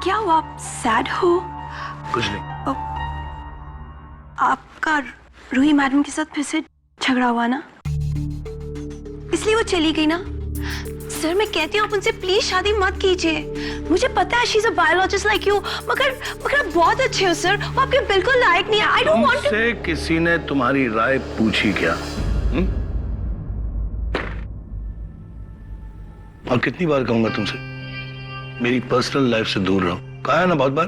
क्या हुआ, आप सैड हो? कुछ नहीं। आपका रूही मैडम के साथ फिर से झगड़ा हुआ ना, इसलिए वो चली गई ना? सर मैं कहती हूँ आप उनसे प्लीज शादी मत कीजिए। मुझे पता है she is a biologist like you, मगर आप बहुत अच्छे हो सर, वो आपके बिल्कुल लायक नहीं है। I don't want to. तुमसे किसी ने तुम्हारी राय पूछी क्या? और कितनी बार कहूंगा तुमसे मेरी पर्सनल लाइफ से दूर रहो? कहा है ना बहुत बार।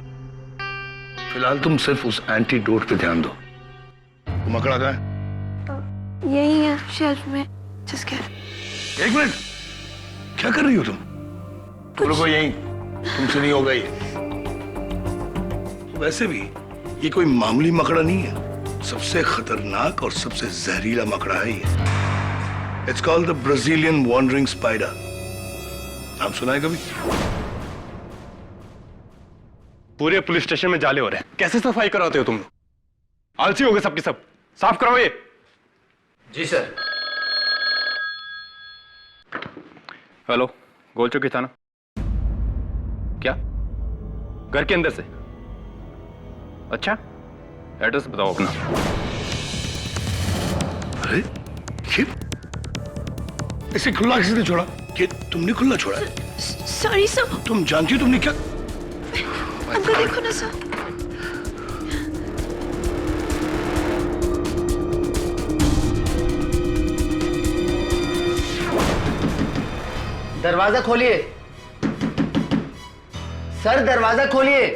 फिलहाल तुम सिर्फ उस एंटीडोट पे ध्यान दो। वो मकड़ा कहाँ है? यही है शेल्फ में। जिसके एक मिनट, क्या कर रही हो तुम? रुको यहीं, तुमसे नहीं होगा ये। वैसे भी ये कोई मामूली मकड़ा नहीं है, सबसे खतरनाक और सबसे जहरीला मकड़ा है ये। It's called the Brazilian wandering spider. नाम सुना है कभी? पूरे पुलिस स्टेशन में जाले हो रहे हैं, कैसे सफाई कराते हो तुम लोग? आलसी हो गए सबके सब, साफ कराओ ये। जी सर। हेलो, गोल चौकी थाना। क्या? घर के अंदर से? अच्छा, एड्रेस बताओ अपना। अरे ये इसे खुला किसने छोड़ा? ये तुमने खुला छोड़ा है? Sorry sir. तुम जानती हो तुमने क्या? अंकल देखो ना सर। दरवाजा खोलिए सर, दरवाजा खोलिए।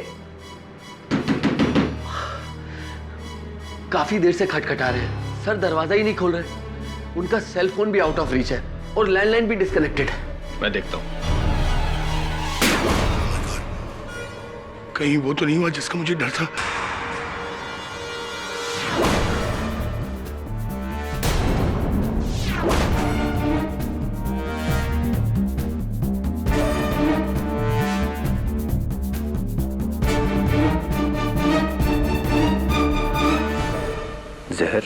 काफी देर से खटखटा रहे हैं सर, दरवाजा ही नहीं खोल रहे। उनका सेल फोन भी आउट ऑफ रीच है और लैंडलाइन भी डिस्कनेक्टेड है। मैं देखता हूं। कहीं वो तो नहीं हुआ जिसका मुझे डर था? जहर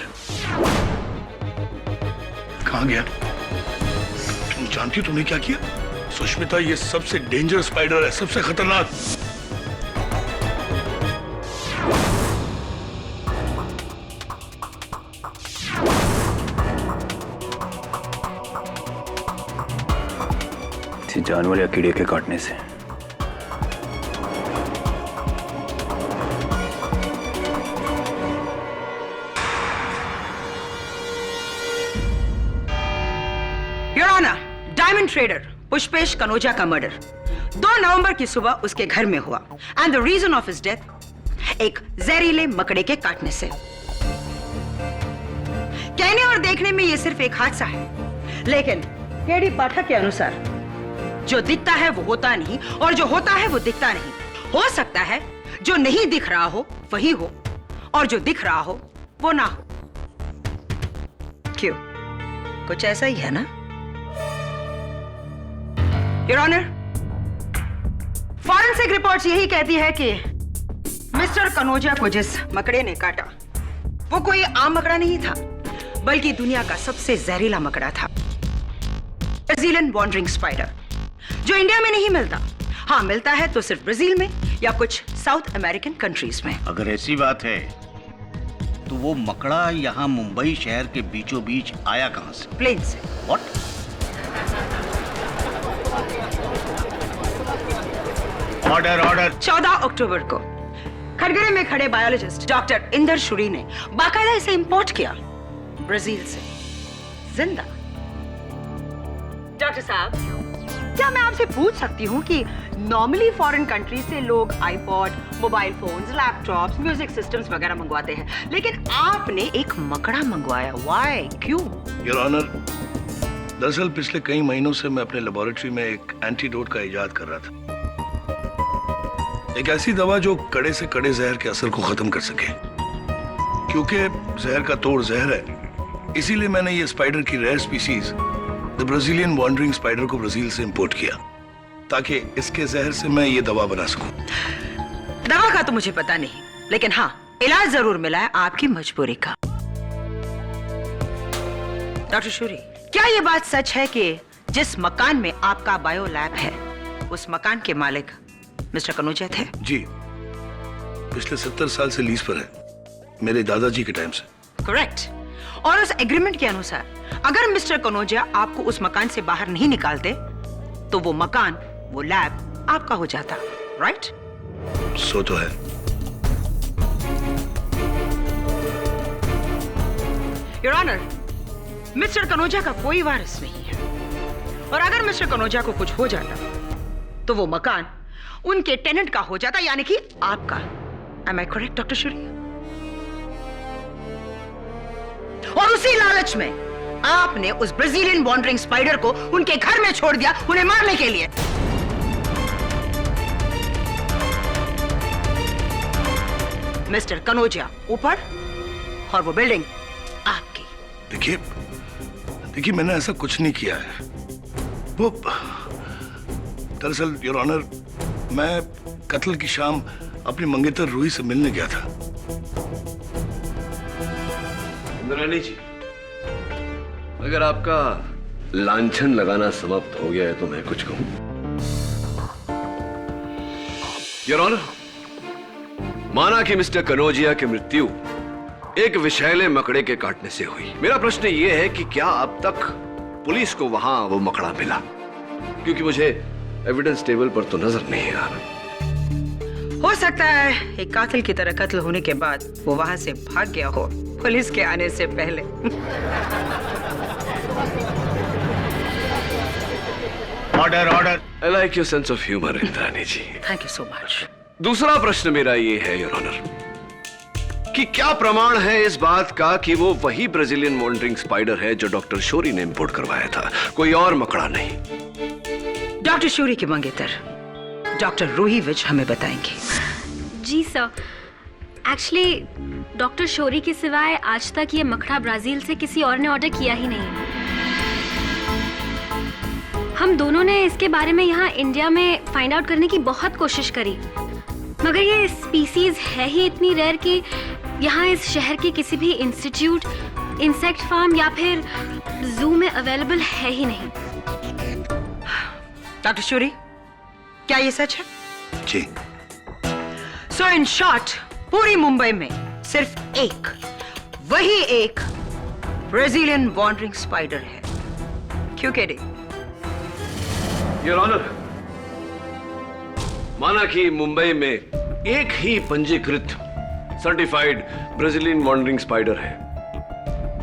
कहां गया? तुम जानती हो तुमने क्या किया? सुष्मिता, ये सबसे डेंजर स्पाइडर है, सबसे खतरनाक। किसी जानवर या कीड़े के काटने से। Your honour, diamond trader Pushpesh Kanoja का मर्डर 2 नवंबर की सुबह उसके घर में हुआ and the reason of his death एक जहरीले मकड़े के काटने से। कहने और देखने में यह सिर्फ एक हादसा है, लेकिन केडी पाठक के अनुसार जो दिखता है वो होता नहीं और जो होता है वो दिखता नहीं। हो सकता है जो नहीं दिख रहा हो वही हो और जो दिख रहा हो वो ना हो। क्यों, कुछ ऐसा ही है ना? योर ऑनर, फॉरेंसिक रिपोर्ट्स यही कहती है कि मिस्टर कनोजा को जिस मकड़े ने काटा वो कोई आम मकड़ा नहीं था, बल्कि दुनिया का सबसे जहरीला मकड़ा था, ब्राजीलियन वॉन्डरिंग स्पाइडर, जो इंडिया में नहीं मिलता। हाँ, मिलता है तो सिर्फ ब्राजील में या कुछ साउथ अमेरिकन कंट्रीज में। अगर ऐसी बात है तो वो मकड़ा यहाँ मुंबई शहर के बीचों बीच आया कहां से? प्लेन से। व्हाट? Order order. 14 अक्टूबर को खड़गरे में खड़े बायोलॉजिस्ट डॉक्टर इंदर शुरी ने बाकायदा इसे इंपोर्ट किया ब्राजील से, जिंदा। डॉक्टर साहब, क्या मैं आपसे पूछ सकती हूँ कि नॉर्मली फॉरेन कंट्री से लोग iPod, mobile phones, laptops, music systems वगैरह मंगवाते हैं, लेकिन आपने एक मकड़ा मंगवाया, व्हाई, क्यों? योर ऑनर, दरअसल पिछले कई महीनों से मैं अपने लेबोरेटरी में एक एंटीडोट का इजाद कर रहा था। एक ऐसी दवा जो कड़े से कड़े जहर के असर को खत्म कर सके। क्योंकि जहर का तोड़ जहर है, इसीलिए मैंने ये स्पाइडर की rare species the Brazilian wandering spider को ब्राजील से इंपोर्ट किया, ताकि इसके जहर से मैं ये दवा बना सकूं। दवा का तो मुझे पता नहीं, लेकिन हाँ, इलाज जरूर मिला है आपकी मजबूरी का। डॉक्टर शूरी, क्या ये बात सच है कि जिस मकान में आपका बायो लैब है उस मकान के मालिक मिस्टर कनौजिया थे? जी, पिछले 70 साल से लीज पर है, मेरे दादाजी के टाइम से। करेक्ट। और उस एग्रीमेंट के अनुसार अगर मिस्टर कनौजिया आपको उस मकान से बाहर नहीं निकालते तो वो मकान, वो लैब आपका हो जाता, राइट? सो तो है। योर ऑनर, मिस्टर कनौजिया का कोई वारिस नहीं है, और अगर मिस्टर कनौजिया को कुछ हो जाता तो वो मकान उनके टेनेंट का हो जाता, यानी कि आपका। Am I correct, डॉक्टर शूरी? और उसी लालच में आपने उस ब्राजीलियन वॉन्डरिंग स्पाइडर को उनके घर में छोड़ दिया, उन्हें मारने के लिए। मिस्टर कनौजिया ऊपर और वो बिल्डिंग आपकी। देखिए मैंने ऐसा कुछ नहीं किया है। वो दरअसल योर ऑनर, मैं कत्ल की शाम अपनी मंगेतर रूही से मिलने गया था। इंद्राणी जी, अगर आपका लांछन लगाना समाप्त हो गया है तो मैं कुछ कहूं। योर ऑनर, माना कि मिस्टर कनौजिया की मृत्यु एक विषैले मकड़े के काटने से हुई। मेरा प्रश्न यह है कि क्या अब तक पुलिस को वहां वो मकड़ा मिला? क्योंकि मुझे एविडेंस टेबल पर तो नजर नहीं आ रहा। हो सकता है एक कातिल की तरह कत्ल होने के बाद वो वहां से भाग गया हो पुलिस के आने से पहले। Order order. I like your sense of humour Indrani ji. Thank you so much. दूसरा प्रश्न मेरा ये है योर ऑनर कि क्या प्रमाण है इस बात का कि वो वही ब्राजीलियन वॉन्डरिंग स्पाइडर है जो डॉक्टर शोरी ने इंपोर्ट करवाया था, कोई और मकड़ा नहीं? डॉक्टर शूरी की मंगेतर डॉक्टर रूही विज हमें बताएंगे। जी सर, एक्चुअली डॉक्टर शोरी के सिवाय आज तक ये मकड़ा ब्राजील से किसी और ने ऑर्डर किया ही नहीं। हम दोनों ने इसके बारे में यहाँ इंडिया में फाइंड आउट करने की बहुत कोशिश करी, मगर ये स्पीसीज है ही इतनी रेयर कि यहाँ इस शहर के किसी भी इंस्टीट्यूट, इंसेक्ट फार्म या फिर जू में अवेलेबल है ही नहीं। डॉक्टर शूरी, क्या ये सच है? जी। सो इन शॉर्ट, पूरी मुंबई में सिर्फ एक, वही एक ब्राजीलियन वॉन्डरिंग स्पाइडर है। क्यों केडी? योर ऑनर, माना कि मुंबई में एक ही पंजीकृत सर्टिफाइड ब्राजीलियन वॉन्डरिंग स्पाइडर है,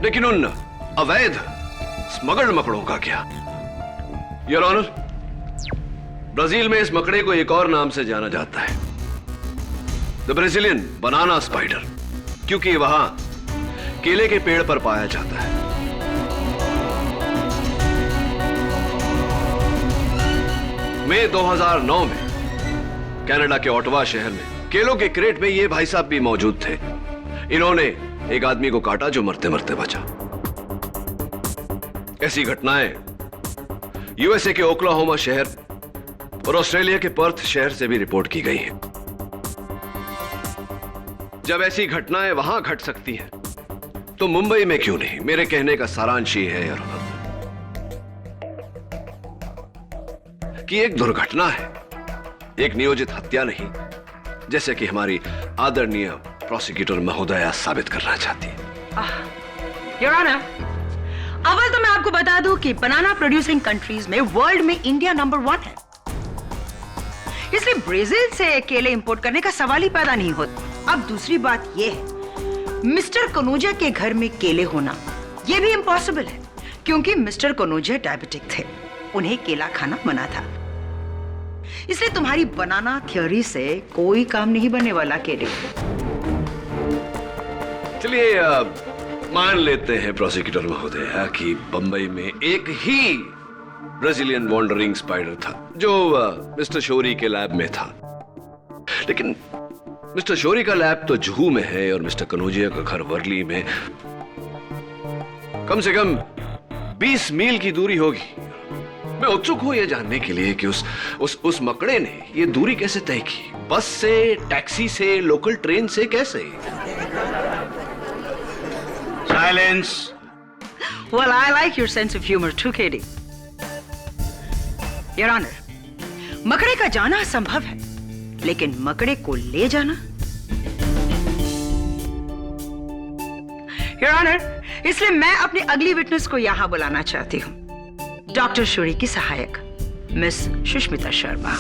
लेकिन उन अवैध स्मगल्ड मकड़ों का क्या? योर ऑनर, ब्राजील में इस मकड़े को एक और नाम से जाना जाता है, द ब्राजीलियन बनाना स्पाइडर, क्योंकि वहां केले के पेड़ पर पाया जाता है। मई 2009 में कनाडा के ऑटवा शहर में केलों के क्रेट में ये भाई साहब भी मौजूद थे। इन्होंने एक आदमी को काटा जो मरते मरते बचा। ऐसी घटनाएं यूएसए के ओक्लाहोमा शहर और ऑस्ट्रेलिया के पर्थ शहर से भी रिपोर्ट की गई हैं। जब ऐसी घटनाएं वहां घट सकती हैं, तो मुंबई में क्यों नहीं? मेरे कहने का सारांश ये है यार कि एक दुर्घटना है, एक नियोजित हत्या नहीं, जैसे कि हमारी आदरणीय प्रोसिक्यूटर महोदया साबित करना चाहती है। योर ऑनर, अव्वल तो मैं आपको बता दूं कि बनाना प्रोड्यूसिंग कंट्रीज में वर्ल्ड में इंडिया नंबर 1 है, इसलिए ब्राजील से केले इंपोर्ट करने का सवाल ही पैदा नहीं होता। अब दूसरी बात यह है, मिस्टर कनौजिया के घर में केले होना यह भी इम्पॉसिबल है, क्योंकि मिस्टर कनौजिया डायबिटिक थे, उन्हें केला खाना मना था। इसलिए तुम्हारी बनाना थ्योरी से कोई काम नहीं बनने वाला केले। चलिए मान लेते हैं प्रोसिक्यूटर महोदया कि बंबई में एक ही ब्राजीलियन वॉन्डरिंग स्पाइडर था जो मिस्टर शोरी के लैब में था, लेकिन मिस्टर शोरी का लैब तो जुहू में है और मिस्टर कनौजिया का घर वर्ली में कम से कम 20 मील की दूरी होगी। मैं उत्सुक हूं यह जानने के लिए कि उस मकड़े ने यह दूरी कैसे तय की? बस से, टैक्सी से, लोकल ट्रेन से, कैसे? Silence. Well, I like your sense of humor too, Katie. Your Honor, मकड़े का जाना असंभव है, लेकिन मकड़े को ले जाना? योर ऑनर, इसलिए मैं अपनी अगली विटनेस को यहां बुलाना चाहती हूं। डॉक्टर शौरी की सहायक miss Sushmita Sharma.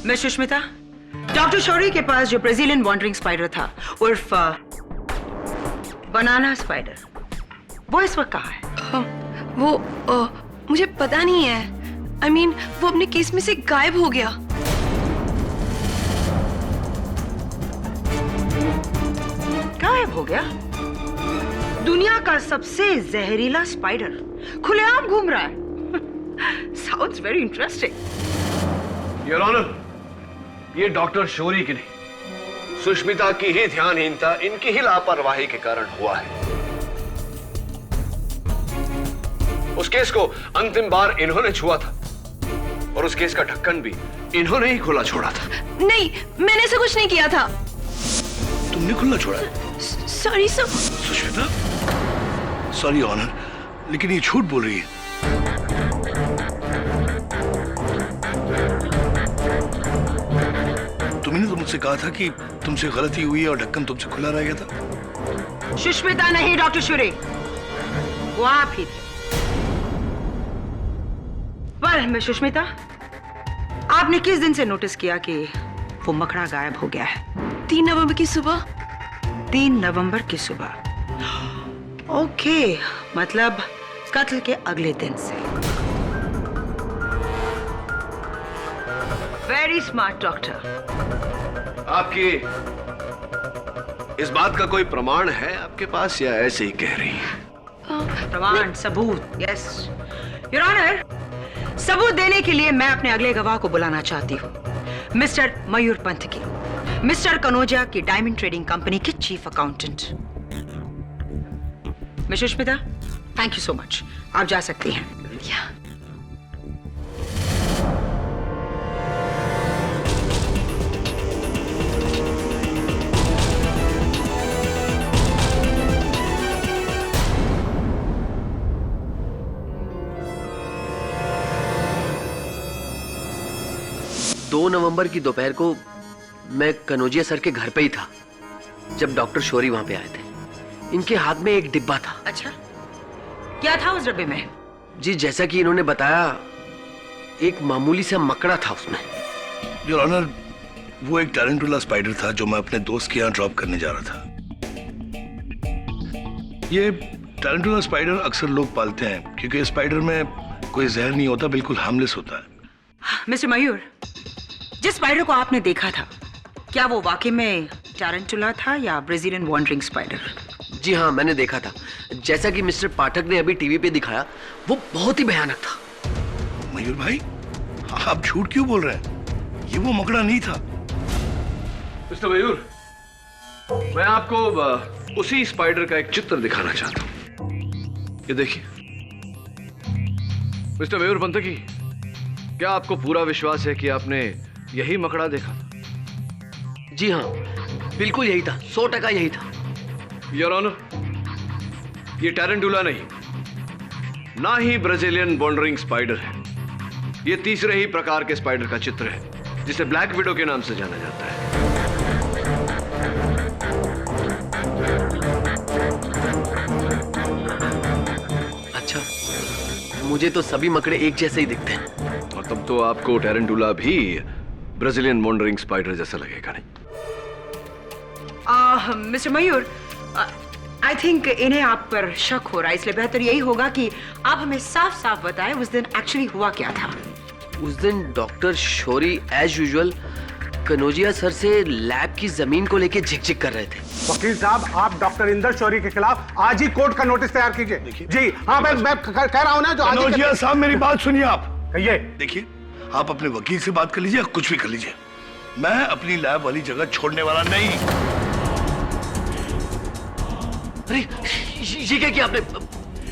Miss Sushmita, doctor Shouri के पास जो ब्राजीलियन वॉन्डरिंग स्पाइडर था उर्फ बनाना स्पाइडर, वो इस वक्त कहाँ है? मुझे पता नहीं है। I mean, वो अपने केस में से गायब हो गया। गायब हो गया? दुनिया का सबसे जहरीला स्पाइडर खुलेआम घूम रहा है। Sounds very interesting. Your honour, ये डॉक्टर शौरी की नहीं, सुष्मिता की ही ध्यानहीनता, इनकी ही लापरवाही के कारण हुआ है। उस केस को अंतिम बार इन्होंने छुआ था और उस केस का ढक्कन भी इन्होंने ही खुला छोड़ा था। नहीं, मैंने ऐसा कुछ नहीं किया था। तुमने खुला छोड़ा? Sorry sir. Sushmita, sorry honour, लेकिन ये झूठ बोल रही है। तुमने तो मुझसे कहा था कि तुमसे गलती हुई और ढक्कन तुमसे खुला रह गया था। सुष्मिता नहीं डॉक्टर शौरी, वो आप ही थे। पर मैं सुष्मिता, आपने किस दिन से नोटिस किया कि वो मकड़ा गायब हो गया है? 3 नवंबर की सुबह। 3 नवंबर की सुबह। ओके, मतलब कत्ल के अगले दिन से। Very smart doctor. आपकी इस बात का कोई प्रमाण है आपके पास या ऐसे ही कह रही है? प्रमाण, सबूत? यस योर ऑनर, सबूत देने के लिए मैं अपने अगले गवाह को बुलाना चाहती हूँ। मिस्टर मयूर पंथकी, मिस्टर कनोजा की डायमंड ट्रेडिंग कंपनी के chief accountant. Miss Sushmita, thank you so much. आप जा सकती हैं। दो नवंबर की दोपहर को मैं कनोजिया सर के घर पे ही था जब डॉक्टर शौरी वहां पे आए थे। इनके हाथ में एक डिब्बा था। अच्छा, क्या था उस डब्बे में? जी, जैसा कि इन्होंने बताया, एक मामूली सा मकड़ा था उसमें। योर ऑनर, वो एक टैरेंटुला स्पाइडर था जो मैं अपने दोस्त के यहाँ ड्रॉप करने जा रहा था। ये टैरेंटुला स्पाइडर अक्सर लोग पालते हैं क्योंकि इस स्पाइडर में कोई जहर नहीं होता, बिल्कुल हार्मलेस होता है। मिस्टर मयूर, जिस स्पाइडर को आपने देखा था, क्या वो वाकई में टैरेंटुला था या ब्राजीलियन वॉन्डरिंग स्पाइडर? जी हाँ, मैंने देखा था। जैसा कि मिस्टर पाठक ने अभी टीवी पे दिखाया, वो बहुत ही भयानक था। मयूर भाई, आप झूठ क्यों बोल रहे हैं? ये वो मकड़ा नहीं था। मिस्टर मयूर, मैं आपको उसी स्पाइडर का एक चित्र दिखाना चाहता हूं। ये देखिए। मिस्टर मयूर पंथकी, क्या आपको पूरा विश्वास है कि आपने यही मकड़ा देखा था? जी हाँ, बिल्कुल यही था, 100% यही था। योर ऑनर, ये टैरेंटुला नहीं, ना ही ब्राजीलियन वॉन्डरिंग स्पाइडर है। ये तीसरे ही प्रकार के स्पाइडर का चित्र है जिसे ब्लैक विडो के नाम से जाना जाता है। अच्छा, मुझे तो सभी मकड़े एक जैसे ही दिखते हैं। और तब तो आपको टैरेंटुला भी ब्राजीलियन वॉन्डरिंग स्पाइडर जैसा लगेगा, नहीं? मिस्टर मयूर, आई थिंक इन्हें आप पर शक हो रहा है, इसलिए बेहतर यही होगा कि आप हमें साफ साफ बताएं उस दिन एक्चुअली हुआ क्या था। उस दिन doctor Shouri as usual Kanojia sir से लैब की जमीन को लेके झिकझिक कर रहे थे। वकील साहब, आप डॉक्टर इंदर शौरी के खिलाफ आज ही कोर्ट का नोटिस तैयार कीजिए। जी हाँ, मैं कह रहा हूँ ना, जो आज कनौजिया साहब, मेरी बात सुनिए आप। कहिए। देखिए, आप अपने वकील से बात कर लीजिए, कुछ भी कर लीजिए, मैं अपनी लैब वाली जगह छोड़ने वाला नहीं। अरे ये क्या किया आपने?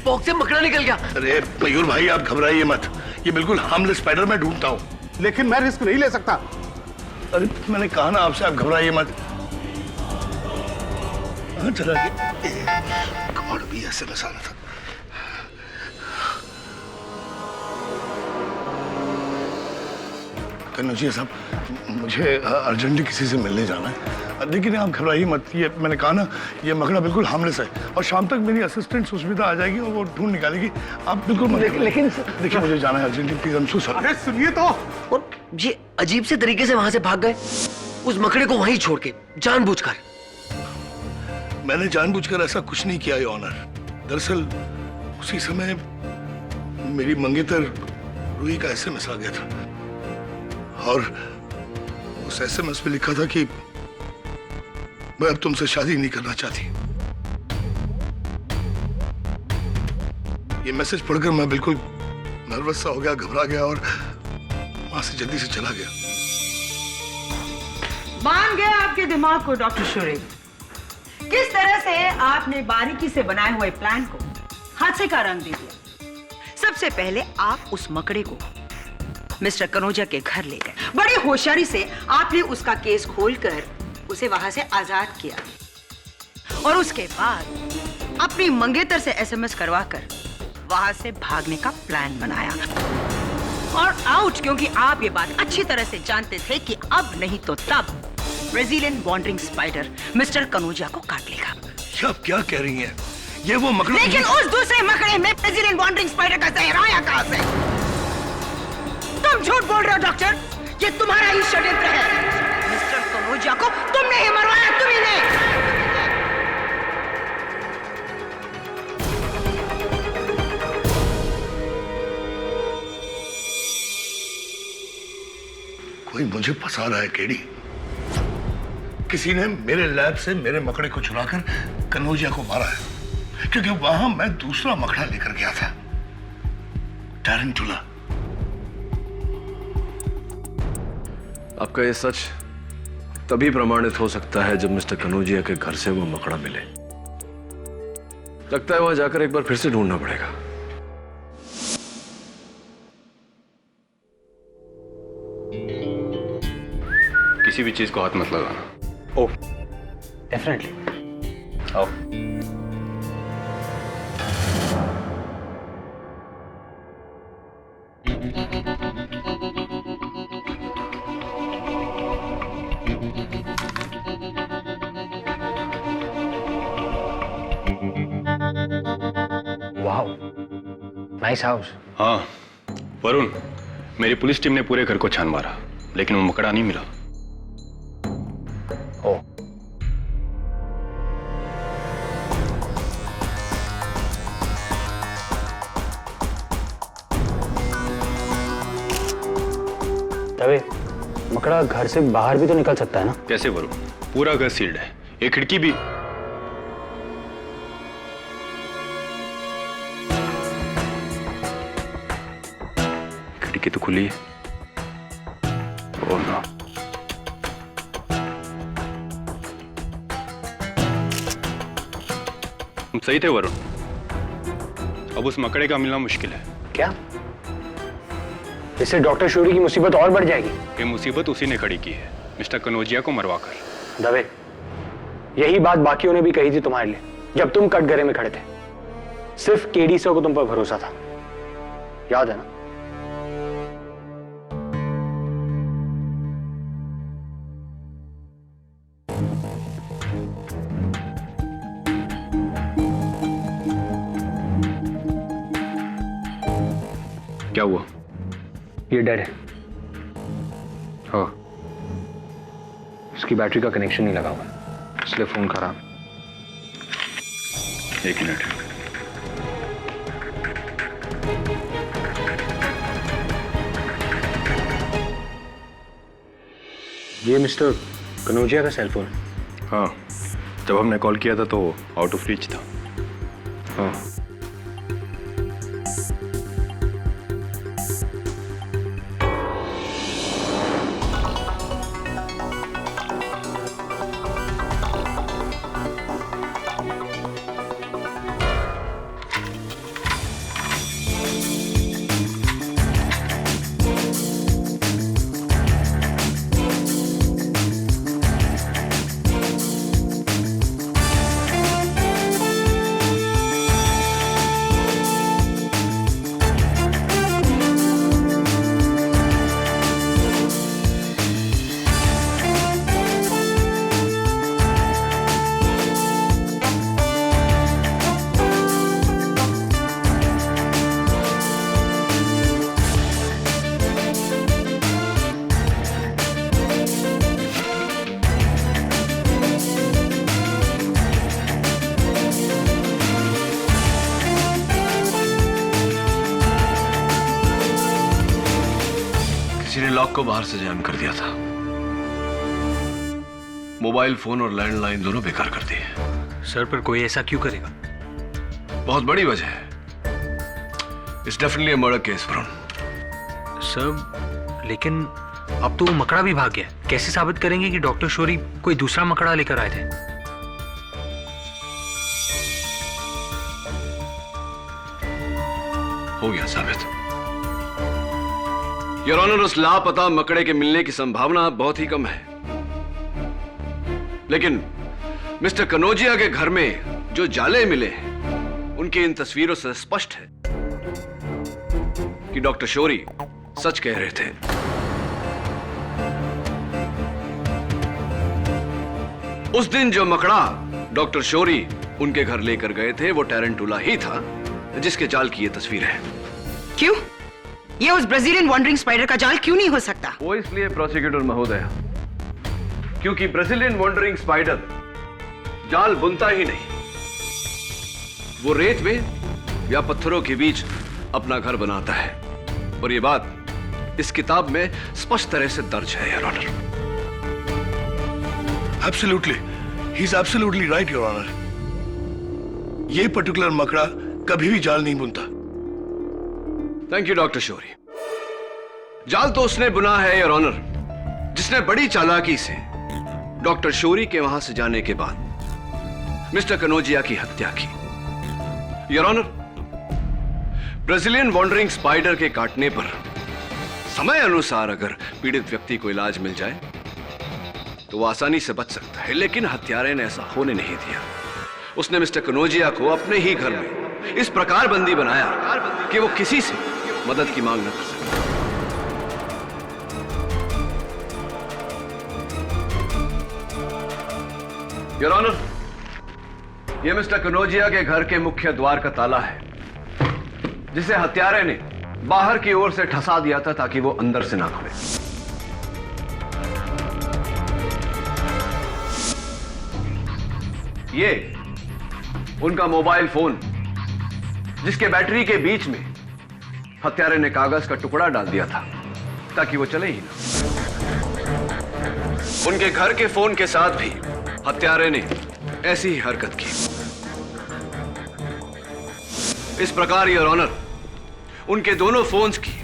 पॉक से मकड़ा निकल गया। अरे मयूर भाई, आप घबराइए मत, ये बिल्कुल हार्मलेस स्पाइडर मैं ढूंढता हूँ। लेकिन मैं रिस्क नहीं ले सकता। अरे मैंने कहा ना आपसे, आप घबराइए मत। हाँ, चला गया। कमाल भी ऐसे मसाला था। कन्नौजिया साहब, मुझे अर्जेंटली किसी से मिलने जाना है। लेकिन आप घबराइए मत, ये मैंने कहा ना, ये मकड़ा बिल्कुल हार्मलेस है और शाम तक मेरी असिस्टेंट सुष्मिता आ जाएगी और वो ढूंढ निकालेगी। आप बिल्कुल मत। लेकिन देखिए, मुझे जाना है urgently, please. I am so sorry. अरे सुनिए तो। और ये अजीब से तरीके से वहां से भाग गए, उस मकड़े को वहीं छोड़ के, जानबूझकर। मैंने जानबूझकर ऐसा कुछ नहीं किया, योर ऑनर। दरअसल उसी समय मेरी मंगेतर रूही का एसएमएस आ गया था और उस एसएमएस में लिखा था कि मैं अब तुमसे शादी नहीं करना चाहती। ये मैसेज पढ़कर मैं बिल्कुल नर्वस सा हो गया, घबरा गया और वहां से जल्दी से चला गया। मान गया आपके दिमाग को डॉक्टर शोरी। किस तरह से आपने बारीकी से बनाए हुए प्लान को हादसे का रंग दे दिया। सबसे पहले आप उस मकड़े को मिस्टर कनौजिया के घर ले गए। बड़ी होशियारी से आपने उसका केस खोलकर उसे वहां से आजाद किया और उसके बाद अपनी मंगेतर से एसएमएस करवाकर वहां से भागने का प्लान बनाया। और आउट, क्योंकि आप ये बात अच्छी तरह से जानते थे कि अब नहीं तो तब Brazilian wandering spider mister Kanojia को काट लेगा। ये आप क्या कह रही हैं? ये वो मकड़ा। लेकिन उस दूसरे मकड़े में ब्राजीलियन वॉन्डरिंग स्पाइडर का जहर आया कहां से? तुम झूठ बोल रहे हो डॉक्टर, ये तुम्हारा ही षड्यंत्र है। मिस्टर कनौजिया को तुमने ही मरवाया, तुम्ही ने। कोई मुझे फंसा रहा है केडी। किसी ने मेरे लैब से मेरे मकड़े को चुराकर कनौजिया को मारा है, क्योंकि वहां मैं दूसरा मकड़ा लेकर गया था, टैरेंटुला। आपका ये सच तभी प्रमाणित हो सकता है जब मिस्टर कनौजिया के घर से वो मकड़ा मिले। लगता है वहां जाकर एक बार फिर से ढूंढना पड़ेगा। किसी भी चीज को हाथ मत लगाना। ओह, डेफिनेटली। आओ। Wow, nice house. हाँ वरुण, मेरी पुलिस टीम ने पूरे घर को छान मारा, लेकिन वो मकड़ा नहीं मिला। ओह, दवे, मकड़ा घर से बाहर भी तो निकल सकता है ना? कैसे वरुण? पूरा घर सील्ड है, एक खिड़की भी। खिड़की तो खुली है। Oh no. तुम सही थे वरुण, अब उस मकड़े का मिलना मुश्किल है। क्या? इससे डॉक्टर शोरी की मुसीबत और बढ़ जाएगी। ये मुसीबत उसी ने खड़ी की है, मिस्टर कनौजिया को मरवाकर। दवे, यही बात बाकियों ने भी कही थी तुम्हारे लिए जब तुम कटघरे में खड़े थे। सिर्फ केडी सर को तुम पर भरोसा था, याद है ना? क्या हुआ? ये डेड है। हाँ, उसकी बैटरी का कनेक्शन नहीं लगा हुआ, इसलिए फोन खराब। एक मिनट। ये मिस्टर कनौजिया का सेल फोन है। हाँ, जब हमने कॉल किया था तो आउट ऑफ रीच था। हाँ, को बाहर से जैम कर दिया था। मोबाइल फोन और लैंडलाइन दोनों बेकार कर दिए। सर पर कोई ऐसा क्यों करेगा? बहुत बड़ी वजह है। It's definitely a murder case Varun. Sir लेकिन अब तो वो मकड़ा भी भाग गया। कैसे साबित करेंगे कि डॉक्टर शौरी कोई दूसरा मकड़ा लेकर आए थे? हो गया साबित। योर ऑनर, उस लापता मकड़े के मिलने की संभावना बहुत ही कम है, लेकिन मिस्टर कनौजिया के घर में जो जाले मिले हैं उनकी इन तस्वीरों से स्पष्ट है कि डॉक्टर शौरी सच कह रहे थे। उस दिन जो मकड़ा डॉक्टर शौरी उनके घर लेकर गए थे वो टैरेंटुला ही था जिसके जाल की ये तस्वीर है। क्यों? ये उस ब्राजीलियन वॉन्डरिंग स्पाइडर का जाल क्यों नहीं हो सकता? वो इसलिए प्रोसिक्यूटर महोदय, क्योंकि ब्राजीलियन वॉन्डरिंग स्पाइडर जाल बुनता ही नहीं, वो रेत में या पत्थरों के बीच अपना घर बनाता है। और ये बात इस किताब में स्पष्ट तरह से दर्ज है, your honour. Absolutely, he is absolutely right, your honour. ये पर्टिकुलर मकड़ा कभी भी जाल नहीं बुनता। Thank you doctor Shourie. जाल तो उसने बुना है, योर ऑनर, जिसने बड़ी चालाकी से डॉक्टर शौरी के वहां से जाने के बाद मिस्टर कनौजिया की हत्या की। Your honour, Brazilian wandering spider के काटने पर समय अनुसार अगर पीड़ित व्यक्ति को इलाज मिल जाए तो वो आसानी से बच सकता है, लेकिन हत्यारे ने ऐसा होने नहीं दिया। उसने मिस्टर कनौजिया को अपने ही घर में इस प्रकार बंदी बनाया कि वो किसी से मदद की मांग न कर सके। योर ऑनर, यह मिस्टर कनौजिया के घर के मुख्य द्वार का ताला है, जिसे हत्यारे ने बाहर की ओर से ठसा दिया था ताकि वो अंदर से ना खुले। ये उनका मोबाइल फोन, जिसके बैटरी के बीच में हत्यारे ने कागज का टुकड़ा डाल दिया था ताकि वो चले ही ना। उनके घर के फोन के साथ भी हत्यारे ने ऐसी ही हरकत की। इस प्रकार योर ऑनर, उनके दोनों फोन्स की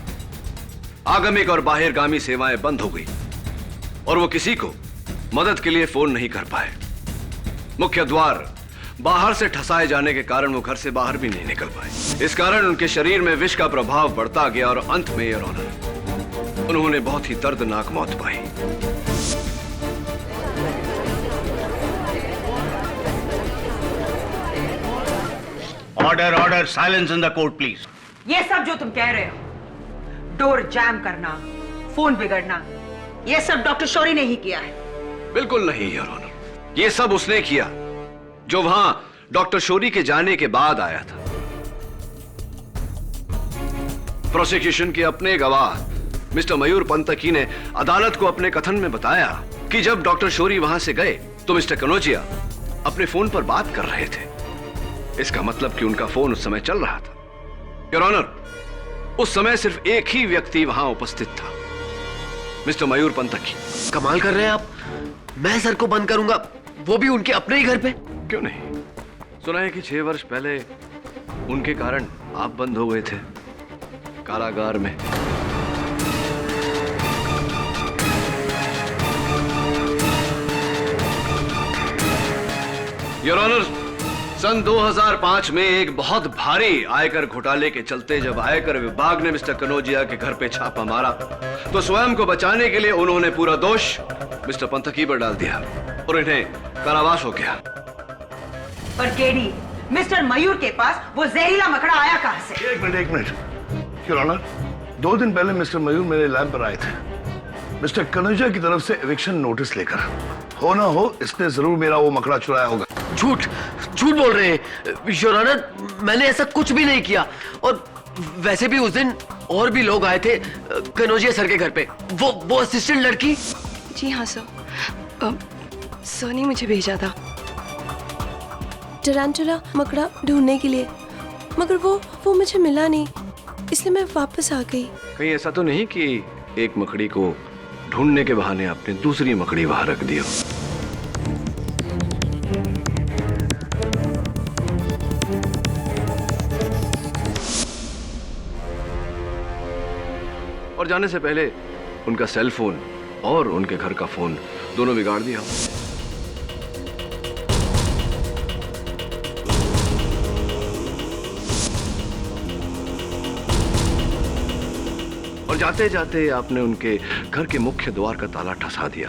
आगमिक और बाहिरगामी सेवाएं बंद हो गई और वो किसी को मदद के लिए फोन नहीं कर पाए। मुख्य द्वार बाहर से ठसाए जाने के कारण वो घर से बाहर भी नहीं निकल पाए। इस कारण उनके शरीर में विष का प्रभाव बढ़ता गया और अंत में योर ऑनर, उन्होंने बहुत ही दर्दनाक मौत पाई। Order order, silence in the court please. ये सब जो तुम कह रहे हो, डोर जैम करना, फोन बिगड़ना, ये सब डॉक्टर शौरी ने ही किया है। बिल्कुल नहीं योर ऑनर, ये सब उसने किया जो वहां डॉक्टर शौरी के जाने के बाद आया था। प्रोसिक्यूशन के अपने गवाह मिस्टर मयूर पंतकी ने अदालत को अपने कथन में बताया कि जब डॉक्टर शौरी वहां से गए तो मिस्टर कनौजिया अपने फोन पर बात कर रहे थे। इसका मतलब कि उनका फोन उस समय चल रहा था। योर ऑनर, उस समय सिर्फ एक ही व्यक्ति वहां उपस्थित था, मिस्टर मयूर पंतकी। कमाल कर रहे हैं आप। मैं सर को बंद करूंगा, वो भी उनके अपने ही घर पे। क्यों नहीं? सुना है कि 6 वर्ष पहले उनके कारण आप बंद हो गए थे कारागार में। योर ऑनर, सन 2005 में एक बहुत भारी आयकर घोटाले के चलते जब आयकर विभाग ने मिस्टर कनौजिया के घर पे छापा मारा तो स्वयं को बचाने के लिए उन्होंने पूरा दोष मिस्टर पंतकी पर डाल दिया और इन्हें कारावास हो गया। पर केडी, मिस्टर मयूर के पास वो जहरीला मकड़ा आया कहां से? एक मिनट योर ऑनर, 2 दिन पहले मिस्टर मयूर मेरे लैब पर आए थे मिस्टर कनौजिया की तरफ से एविक्शन नोटिस लेकर। हो ना हो, इसने जरूर मेरा वो मकड़ा चुराया होगा। झूठ झूठ बोल रहे हैं योर ऑनर, मैंने ऐसा कुछ भी नहीं किया। और वैसे भी उस दिन और भी लोग आए थे कनौजिया सर के घर पे। वो असिस्टेंट लड़की। जी हाँ सर, सर ने मुझे भेजा था टरांटुला मकड़ा ढूंढने के लिए, मगर वो मुझे मिला नहीं, इसलिए मैं वापस आ गई। कहीं ऐसा तो नहीं कि एक मकड़ी को ढूंढने के बहाने आपने दूसरी मकड़ी वहां रख दी हो। और जाने से पहले उनका सेल फोन और उनके घर का फोन दोनों बिगाड़ दिया। और जाते जाते आपने उनके घर के मुख्य द्वार का ताला ठसा दिया।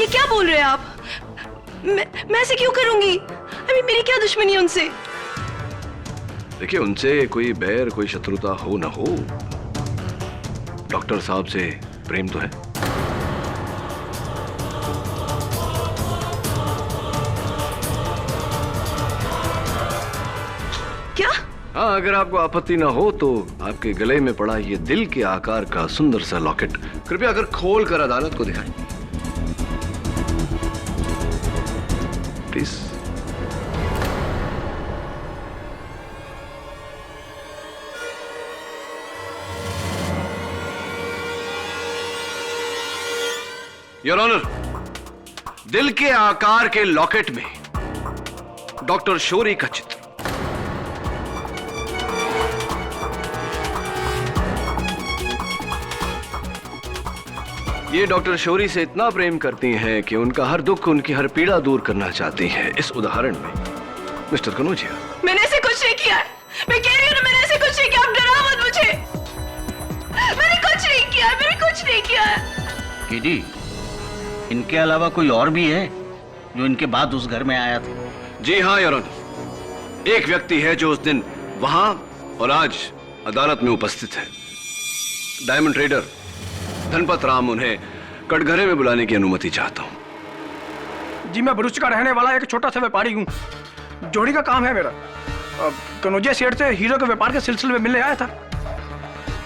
ये क्या बोल रहे हैं आप? मैं ऐसे क्यों करूंगी? अभी मेरी क्या दुश्मनी है उनसे? देखिए, उनसे कोई बैर कोई शत्रुता हो ना हो, डॉक्टर साहब से प्रेम तो है। क्या? हाँ, अगर आपको आपत्ति ना हो तो आपके गले में पड़ा ये दिल के आकार का सुंदर सा लॉकेट कृपया अगर खोल कर अदालत को दिखाएं प्लीज। योर ऑनर, दिल के आकार के लॉकेट में डॉक्टर शौरी का चित्र। ये डॉक्टर शौरी से इतना प्रेम करती हैं कि उनका हर दुख, उनकी हर पीड़ा दूर करना चाहती हैं। इस उदाहरण में मिस्टर कनौजिया। मैंने ऐसे कुछ नहीं किया। मैं कह रही हूँ ना, मैंने ऐसे कुछ नहीं किया। आप डराओ मत मुझे। मैंने कुछ नहीं किया। मैंने कुछ नहीं किया। केडी, इनके अलावा कोई और भी है जो इनके बाद उस घर में आया था? जी हाँ योर ऑनर, एक व्यक्ति है जो उस दिन वहां और आज अदालत में उपस्थित है। Diamond trader Dhanpat Ram. उन्हें कटघरे में बुलाने की अनुमति चाहता हूं। जी, मैं भरूच का रहने वाला एक छोटा सा व्यापारी हूँ। जोड़ी का काम है मेरा। कनौजिया सेठ से हीरो के व्यापार के सिलसिले में मिलने आया था।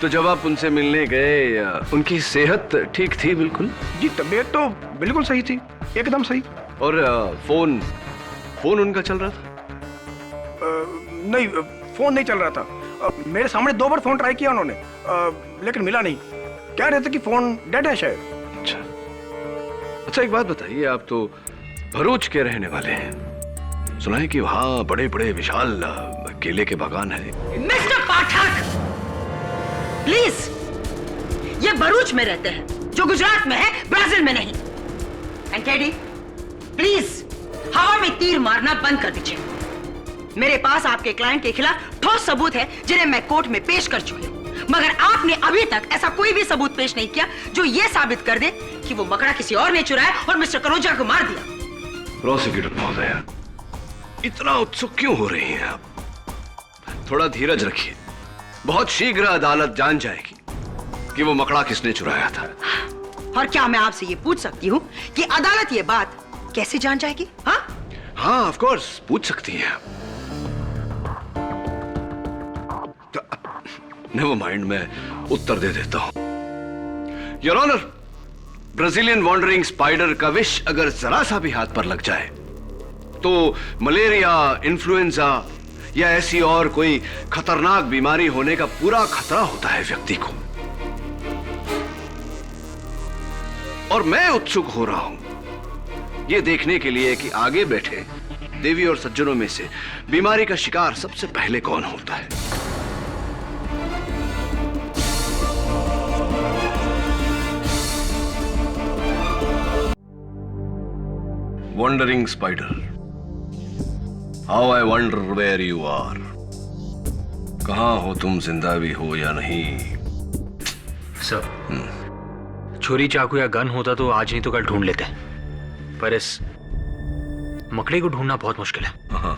तो जब आप उनसे मिलने गए, उनकी सेहत ठीक थी? बिल्कुल जी, तबीयत तो बिल्कुल सही थी, एकदम सही। और फोन उनका चल रहा था? नहीं, फोन नहीं चल रहा था। मेरे सामने 2 बार फोन ट्राई किया उन्होंने, लेकिन मिला नहीं। कह रहे थे कि फोन डेड है शायद। अच्छा, एक बात बताइए, आप तो भरूच के रहने वाले हैं। सुना है कि वहां बड़े बड़े विशाल केले के बागान है। मिस्टर पाठक, प्लीज, ये भरूच में रहते हैं, जो गुजरात में है, ब्राजील में नहीं। एंड टेडी, प्लीज हवा में तीर मारना बंद कर दीजिए। मेरे पास आपके क्लाइंट के खिलाफ ठोस सबूत है जिन्हें मैं कोर्ट में पेश कर चुकी हूं, मगर आपने अभी तक ऐसा कोई भी सबूत पेश नहीं किया जो यह साबित कर दे कि वो मकड़ा किसी और ने चुराया और मिस्टर कनौजिया को मार दिया। प्रोसिक्यूटर महोदय, इतना उत्सुक क्यों हो रही हैं आप? थोड़ा धीरज रखिए। बहुत शीघ्र अदालत जान जाएगी कि वो मकड़ा किसने चुराया था। और क्या मैं आपसे ये पूछ सकती हूँ कि अदालत ये बात कैसे जान जाएगी? हाँ, ऑफ कोर्स पूछ सकती हैं आप। नेवर माइंड, मैं उत्तर दे देता हूं। Your honour, Brazilian wandering spider का विष अगर जरा सा भी हाथ पर लग जाए तो मलेरिया, इन्फ्लुएंजा या ऐसी और कोई खतरनाक बीमारी होने का पूरा खतरा होता है व्यक्ति को। और मैं उत्सुक हो रहा हूं यह देखने के लिए कि आगे बैठे देवी और सज्जनों में से बीमारी का शिकार सबसे पहले कौन होता है। Wandering spider, how I wonder where you are. कहाँ हो तुम, जिंदा भी हो या नहीं? सर, छुरी, चाकू या गन होता तो आज नहीं तो कल ढूंढ लेते, पर इस मकड़ी को ढूंढना बहुत मुश्किल है। हाँ,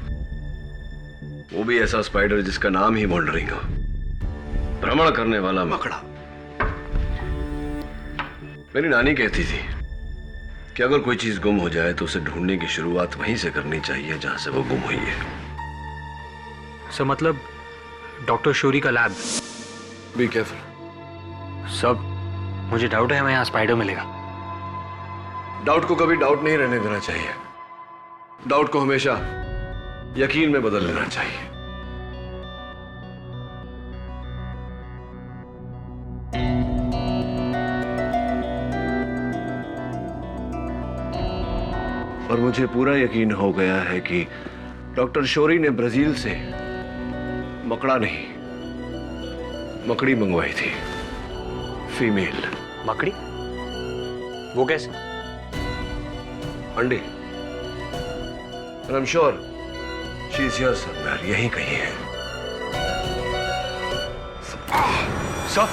वो भी ऐसा स्पाइडर जिसका नाम ही वॉन्डरिंग हो, भ्रमण करने वाला मकड़ा। मेरी नानी कहती थी कि अगर कोई चीज गुम हो जाए तो उसे ढूंढने की शुरुआत वहीं से करनी चाहिए जहां से वो गुम हुई है। सर, मतलब डॉक्टर शौरी का लैब। Be careful. सब मुझे डाउट है हमें यहाँ स्पाइडर मिलेगा। डाउट को कभी डाउट नहीं रहने देना चाहिए। डाउट को हमेशा यकीन में बदल लेना चाहिए। और मुझे पूरा यकीन हो गया है कि डॉक्टर शौरी ने ब्राजील से मकड़ा नहीं, मकड़ी मंगवाई थी, फीमेल। मकड़ी? वो कैसे? अंडे। And I'm sure she's here somewhere, यहीं कहीं है। सर,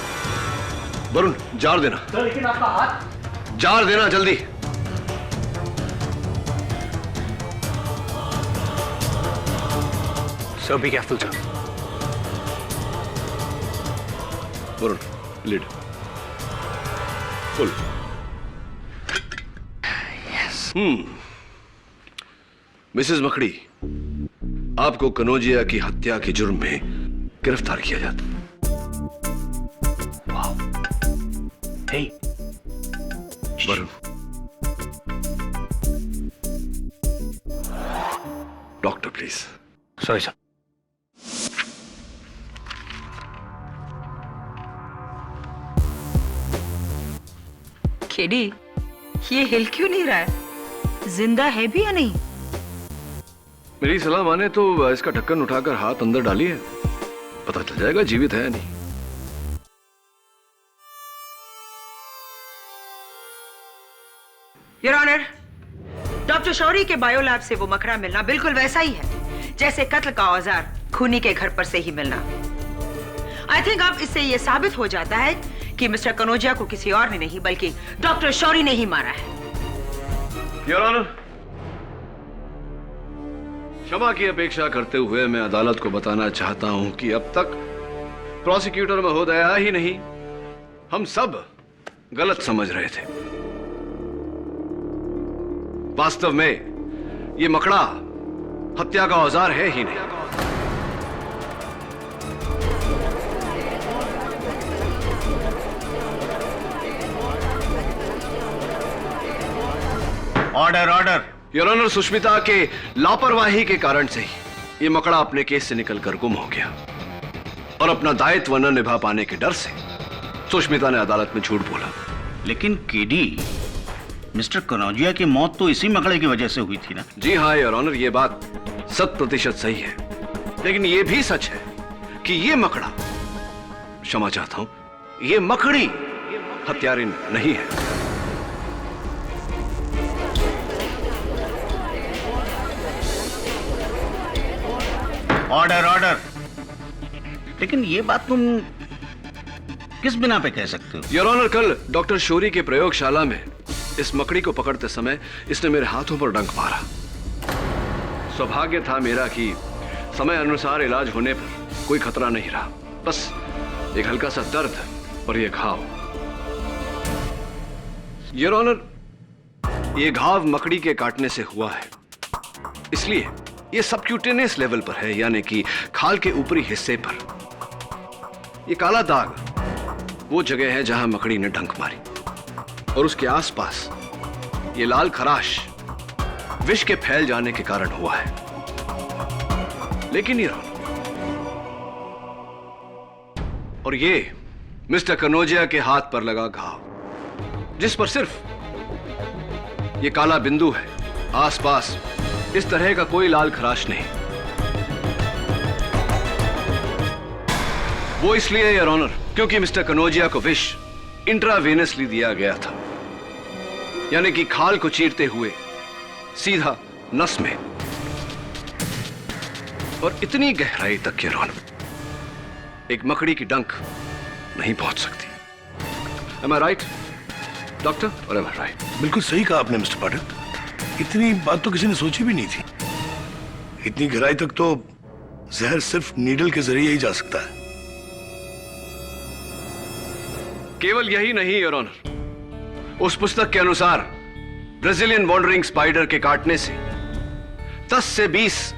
वरुण, जार देना। सर, लेकिन आपका हाथ। जार देना जल्दी। Sir, be careful sir. Varun, lid full. Mrs मकड़ी, आपको कनौजिया की हत्या के जुर्म में गिरफ्तार किया जाता। Hey, Varun, doctor please. Sorry sir. KD, ये हिल क्यों नहीं रहा है? जिंदा है भी या नहीं? मेरी सलाह माने तो इसका ढक्कन उठाकर हाथ अंदर डालिए, पता चल जाएगा जीवित है या नहीं। योर ऑनर, डॉक्टर शौरी के बायोलैब से वो मकड़ा मिलना बिल्कुल वैसा ही है जैसे कत्ल का औजार खूनी के घर पर से ही मिलना। आई थिंक अब इससे यह साबित हो जाता है कि मिस्टर कनौजिया को किसी और ने नहीं बल्कि डॉक्टर शौरी ने ही मारा है। योर ऑनर, क्षमा की अपेक्षा करते हुए मैं अदालत को बताना चाहता हूं कि अब तक प्रोसिक्यूटर महोदय ही नहीं, हम सब गलत समझ रहे थे। वास्तव में ये मकड़ा हत्या का औजार है ही नहीं। Order order. Your honour, Sushmita के लापरवाही के कारण से ही ये मकड़ा अपने केस से निकलकर गुम हो गया और अपना दायित्व न निभा पाने के डर से सुष्मिता ने अदालत में झूठ बोला। लेकिन केडी, मिस्टर कनौजिया की मौत तो इसी मकड़े की वजह से हुई थी ना? जी हाँ योर ऑनर, ये बात 100% सही है, लेकिन ये भी सच है कि ये मकड़ा, क्षमा चाहता हूं, ये मकड़ी हत्यारिन नहीं है। Order order. लेकिन ये बात तुम किस बिना पे कह सकते हो? योर ऑनर, कल डॉक्टर शौरी के प्रयोगशाला में इस मकड़ी को पकड़ते समय इसने मेरे हाथों पर डंक मारा। सौभाग्य था मेरा कि समय अनुसार इलाज होने पर कोई खतरा नहीं रहा, बस एक हल्का सा दर्द और ये घाव। योर ऑनर, ये घाव मकड़ी के काटने से हुआ है, इसलिए ये सबक्यूटेनियस लेवल पर है, यानी कि खाल के ऊपरी हिस्से पर। ये काला दाग वो जगह है जहां मकड़ी ने डंक मारी, और उसके आसपास ये लाल खराश विष के फैल जाने के कारण हुआ है। लेकिन ये और ये मिस्टर कनौजिया के हाथ पर लगा घाव, जिस पर सिर्फ ये काला बिंदु है, आसपास इस तरह का कोई लाल खराश नहीं। वो इसलिए योर ऑनर क्योंकि मिस्टर कनौजिया को विष इंट्रावेनसली दिया गया था, यानी कि खाल को चीरते हुए सीधा नस में, और इतनी गहराई तक योर ऑनर एक मकड़ी की डंक नहीं पहुंच सकती। Am I right, doctor? और am I right? बिल्कुल सही कहा आपने मिस्टर पाठक, इतनी बात तो किसी ने सोची भी नहीं थी। इतनी गहराई तक तो जहर सिर्फ नीडल के जरिए ही जा सकता है। केवल यही नहीं योर ऑनर, उस पुस्तक के अनुसार ब्राजीलियन वॉन्डरिंग स्पाइडर के काटने से 10 से 20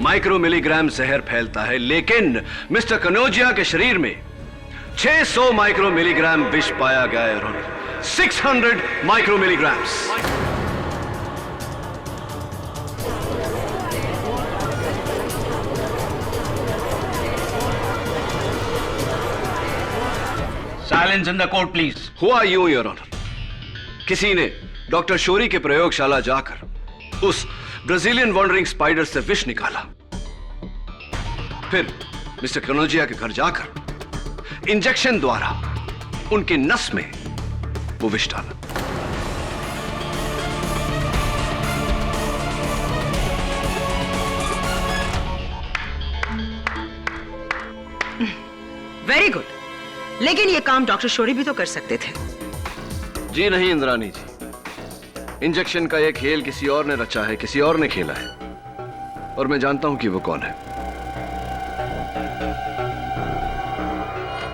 माइक्रो मिलीग्राम जहर फैलता है, लेकिन मिस्टर कनौजिया के शरीर में 600 माइक्रो मिलीग्राम विष पाया गया है your honour, 600 micro milligrams. Silence in the court please. Who are you your honour? किसी ने डॉक्टर शोरी की प्रयोगशाला जाकर उस ब्राजीलियन वॉन्डरिंग स्पाइडर से विष निकाला, फिर मिस्टर कनोजिया के घर जाकर इंजेक्शन द्वारा उनकी नस में वो विष डाला। वेरी गुड, लेकिन ये काम डॉक्टर शोरी भी तो कर सकते थे। जी नहीं इंद्रानी जी, इंजेक्शन का यह खेल किसी और ने रचा है, किसी और ने खेला है, और मैं जानता हूं कि वो कौन है।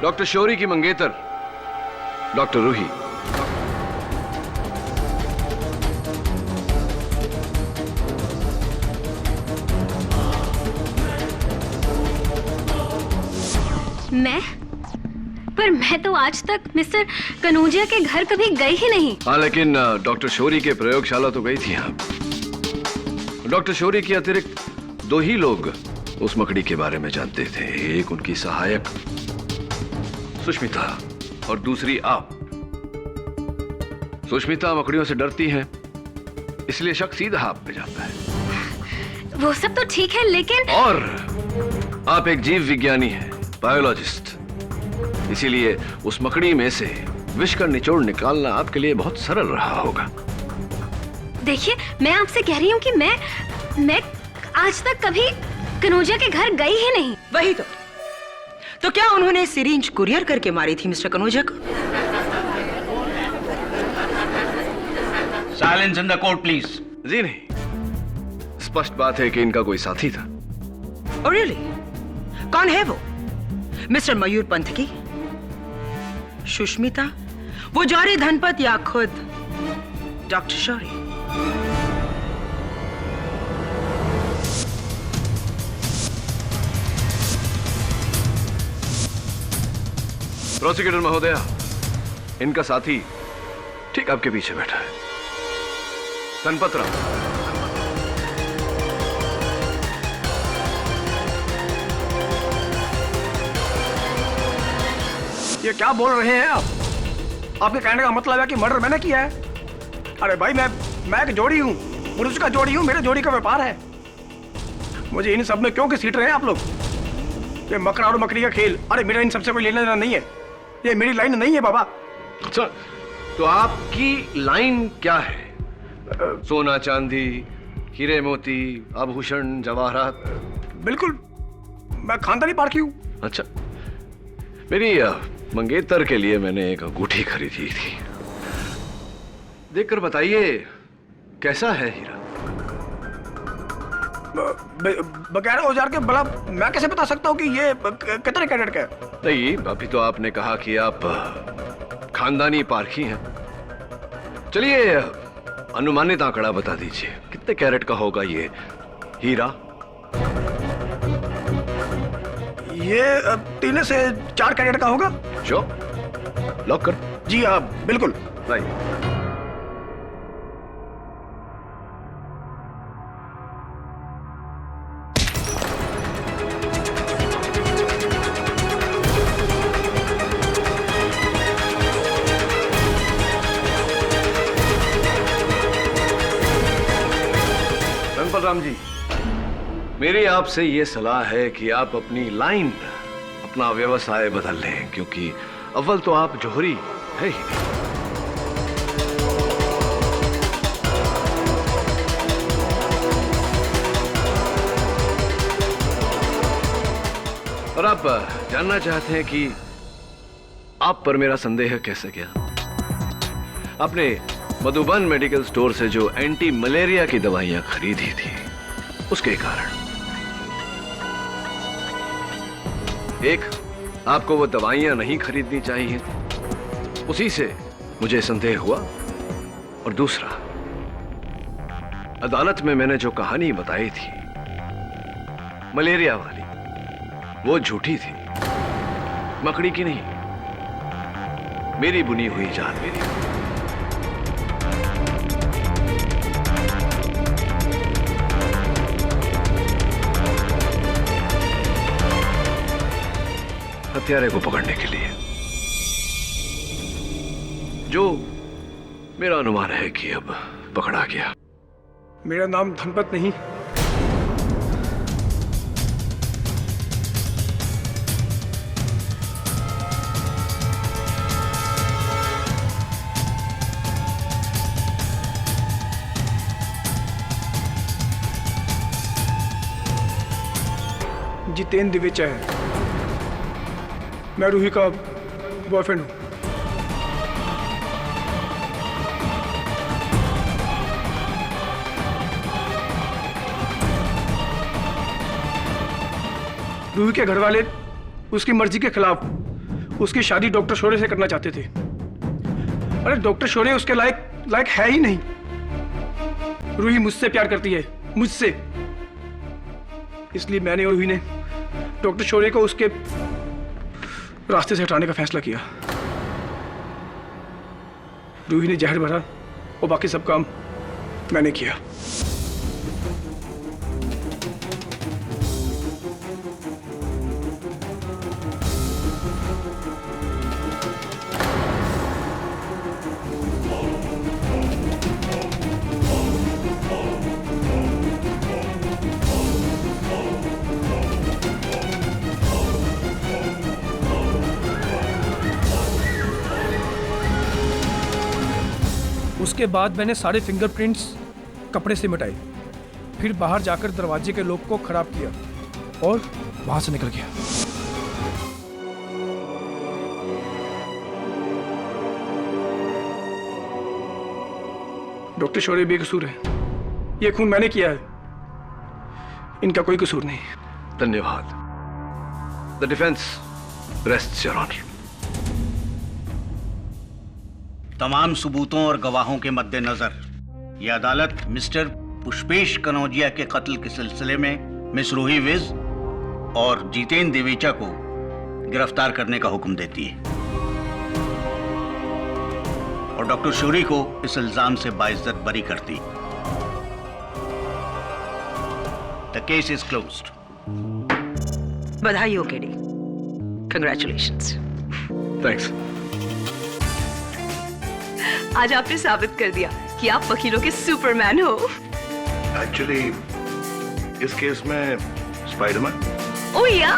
डॉक्टर शोरी की मंगेतर डॉक्टर रूही। मैं? पर मैं तो आज तक मिस्टर कनोजिया के घर कभी गई ही नहीं। हाँ, लेकिन डॉक्टर शोरी के प्रयोगशाला तो गई थी आप। डॉक्टर शोरी के अतिरिक्त 2 ही लोग उस मकड़ी के बारे में जानते थे, एक उनकी सहायक सुष्मिता और दूसरी आप। सुष्मिता मकड़ियों से डरती हैं, इसलिए शक सीधा आप पे जाता है। वो सब तो ठीक है, लेकिन और आप एक जीव विज्ञानी हैं, बायोलॉजिस्ट, इसीलिए उस मकड़ी में से विष का निचोड़ निकालना आपके लिए बहुत सरल रहा होगा। देखिए, मैं आपसे कह रही हूँ कि मैं आज तक कभी कनोजिया के घर गई ही नहीं। वही तो क्या उन्होंने सिरिंज कुरियर करके मारी थी मिस्टर कनोजिया को? Silence in the court please. जी नहीं, स्पष्ट बात है कि इनका कोई साथी था। Oh, really? कौन है वो? मिस्टर मयूर पंथ की, सुष्मिता, वो जौहरी धनपत, या खुद डॉक्टर शौरी? प्रोसिक्यूटर महोदया, इनका साथी ठीक आपके पीछे बैठा है, धनपत राव। ये क्या बोल रहे हैं आप? आपके कहने का मतलब है कि मर्डर मैंने किया है? अरे भाई, मैं एक जोड़ी हूँ, पुरुष का जोड़ी हूँ, मेरे जोड़ी का व्यापार है। मुझे इन सब में क्यों घसीट रहे हैं आप लोग? ये मकड़ा और मकड़ी का खेल, अरे मेरा इन सबसे कोई लेना देना नहीं है, ये मेरी लाइन नहीं है बाबा। अच्छा, तो आपकी लाइन क्या है? सोना चांदी, हीरे मोती, आभूषण, जवाहरात? बिल्कुल, मैं खानदानी पारखी हूँ। अच्छा, मेरी मंगेतर के लिए मैंने एक अंगूठी खरीदी थी, देखकर बताइए कैसा है हीरा? बगैर औजार के भला मैं कैसे बता सकता हूँ कि ये कितने कैरेट का है? नहीं, अभी तो आपने कहा कि आप खानदानी पारखी हैं। चलिए, अनुमानित आंकड़ा बता दीजिए, कितने कैरेट का होगा ये हीरा? ये 3 से 4 कैरेट का होगा। जो लॉक कर। जी हाँ, बिल्कुल। राइट। धनपत राम जी, मेरी आपसे ये सलाह है कि आप अपनी लाइन, अपना व्यवसाय बदल लें, क्योंकि अव्वल तो आप जौहरी है ही नहीं। और आप जानना चाहते हैं कि आप पर मेरा संदेह कैसे गया? आपने मधुबन मेडिकल स्टोर से जो एंटी मलेरिया की दवाइयां खरीदी थी, उसके कारण। एक, आपको वो दवाइयां नहीं खरीदनी चाहिए, उसी से मुझे संदेह हुआ। और दूसरा, अदालत में मैंने जो कहानी बताई थी मलेरिया वाली, वो झूठी थी, मकड़ी की नहीं, मेरी बुनी हुई जान मेरी। हत्यारे को पकड़ने के लिए जो मेरा अनुमान है कि अब पकड़ा गया। मेरा नाम धनपत नहीं, जितेंद्र दिवेचा है। मैं रूही का बॉयफ्रेंड हूं। रूही के घर वाले उसकी मर्जी के खिलाफ उसकी शादी डॉक्टर शोरे से करना चाहते थे। अरे डॉक्टर शोरे उसके लायक है ही नहीं। रूही मुझसे प्यार करती है, मुझसे। इसलिए मैंने और रूही ने डॉक्टर शोरे को उसके रास्ते से हटाने का फैसला किया। रूही ने जहर भरा और बाकी सब काम मैंने किया। उसके बाद मैंने सारे फिंगरप्रिंट्स कपड़े से मिटाए, फिर बाहर जाकर दरवाजे के लॉक को खराब किया और वहां से निकल गया। डॉक्टर शौर्य बेकसूर है। ये खून मैंने किया है, इनका कोई कसूर नहीं। धन्यवाद। The defence rests your honour. तमाम सबूतों और गवाहों के मद्देनजर यह अदालत मिस्टर पुष्पेश कनौजिया के कत्ल के सिलसिले में मिस रूही विज और जितेंद्र दिवेचा को गिरफ्तार करने का हुक्म देती है और डॉक्टर शौरी को इस इल्जाम से बाइज्जत बरी करती है। The case is closed. बधाई हो केडी, कंग्रेचुलेशंस। थैंक्स। आज आपने साबित कर दिया कि आप वकीलों के सुपरमैन हो। एक्चुअली इस केस में स्पाइडरमैन। ओह या